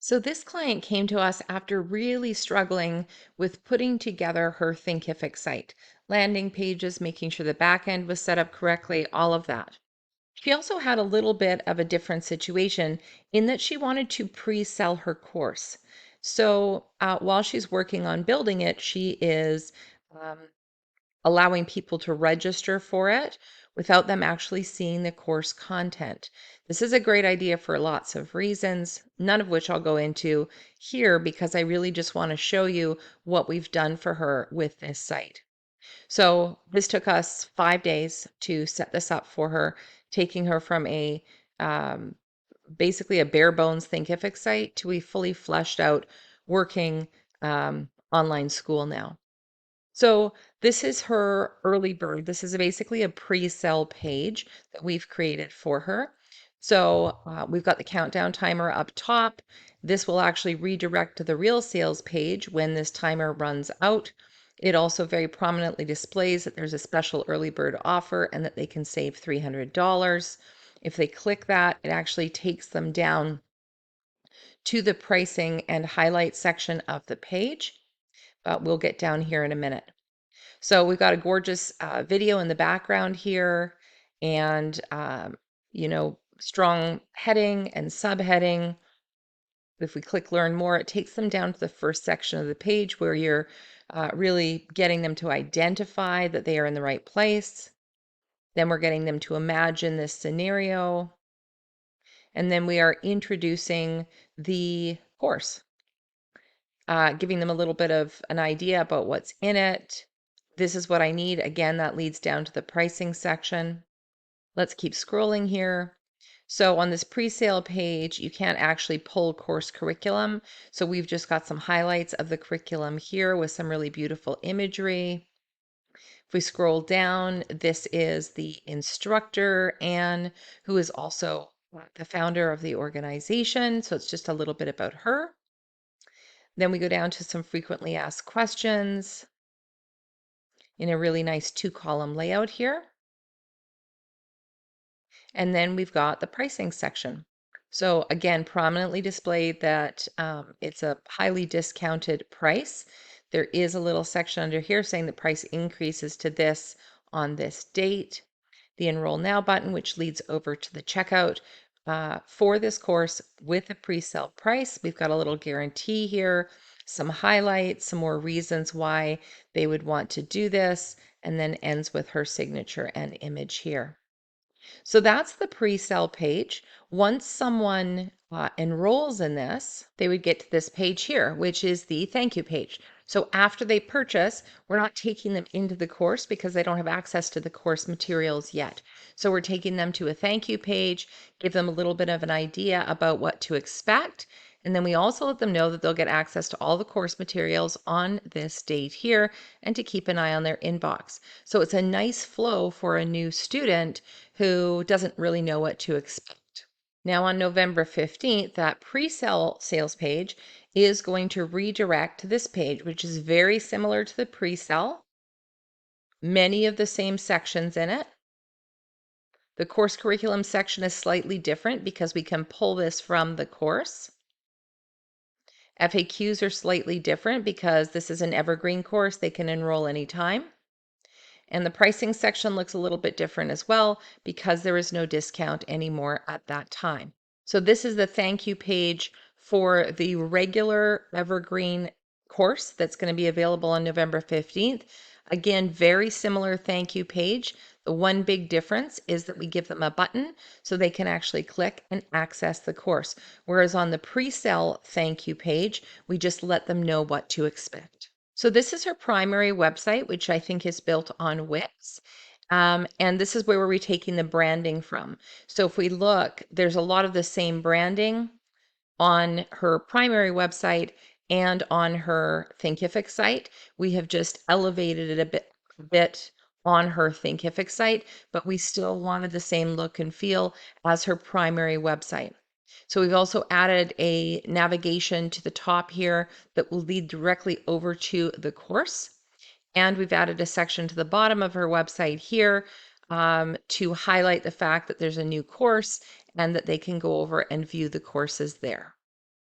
So this client came to us after really struggling with putting together her Thinkific site, landing pages, making sure the back end was set up correctly, all of that. She also had a little bit of a different situation in that she wanted to pre-sell her course. So while she's working on building it, she is um, allowing people to register for it without them actually seeing the course content. This is a great idea for lots of reasons, none of which I'll go into here because I really just want to show you what we've done for her with this site. So this took us 5 days to set this up for her, taking her from a um, basically a bare bones Thinkific site to a fully fleshed out working online school now. So this is her early bird. This is basically a pre-sale page that we've created for her. So we've got the countdown timer up top. This will actually redirect to the real sales page when this timer runs out. It also very prominently displays that there's a special early bird offer and that they can save $300. If they click that, it actually takes them down to the pricing and highlight section of the page. But we'll get down here in a minute. So we've got a gorgeous video in the background here and, strong heading and subheading. If we click learn more, it takes them down to the first section of the page where you're really getting them to identify that they are in the right place. Then we're getting them to imagine this scenario. And then we are introducing the course, giving them a little bit of an idea about what's in it. This is what I need. Again, that leads down to the pricing section. Let's keep scrolling here. So on this pre-sale page, you can't actually pull course curriculum. So we've just got some highlights of the curriculum here with some really beautiful imagery. If we scroll down, this is the instructor, Anne, who is also the founder of the organization. So it's just a little bit about her. Then we go down to some frequently asked questions in a really nice 2-column layout here. And then we've got the pricing section. So again, prominently displayed that it's a highly discounted price. There is a little section under here saying the price increases to this on this date. The Enroll Now button, which leads over to the checkout for this course with a pre-sale price. We've got a little guarantee here, some highlights, some more reasons why they would want to do this, and then ends with her signature and image here. So that's the pre-sale page. Once someone enrolls in this, they would get to this page here, which is the thank you page. So after they purchase, we're not taking them into the course because they don't have access to the course materials yet. So we're taking them to a thank you page, give them a little bit of an idea about what to expect. And then we also let them know that they'll get access to all the course materials on this date here and to keep an eye on their inbox. So it's a nice flow for a new student who doesn't really know what to expect. Now on November 15th, that pre-sale sales page is going to redirect to this page, which is very similar to the pre-sale. Many of the same sections in it. The course curriculum section is slightly different because we can pull this from the course. FAQs are slightly different because this is an evergreen course. They can enroll anytime. And the pricing section looks a little bit different as well because there is no discount anymore at that time. So this is the thank you page for the regular evergreen course that's going to be available on November 15th. Again, very similar thank you page. The one big difference is that we give them a button so they can actually click and access the course. Whereas on the pre-sale thank you page, we just let them know what to expect. So this is her primary website, which I think is built on Wix. And this is where we're taking the branding from. So if we look, there's a lot of the same branding on her primary website and on her Thinkific site. We have just elevated it a bit on her Thinkific site, but we still wanted the same look and feel as her primary website. So we've also added a navigation to the top here that will lead directly over to the course. And we've added a section to the bottom of her website here to highlight the fact that there's a new course and that they can go over and view the courses there.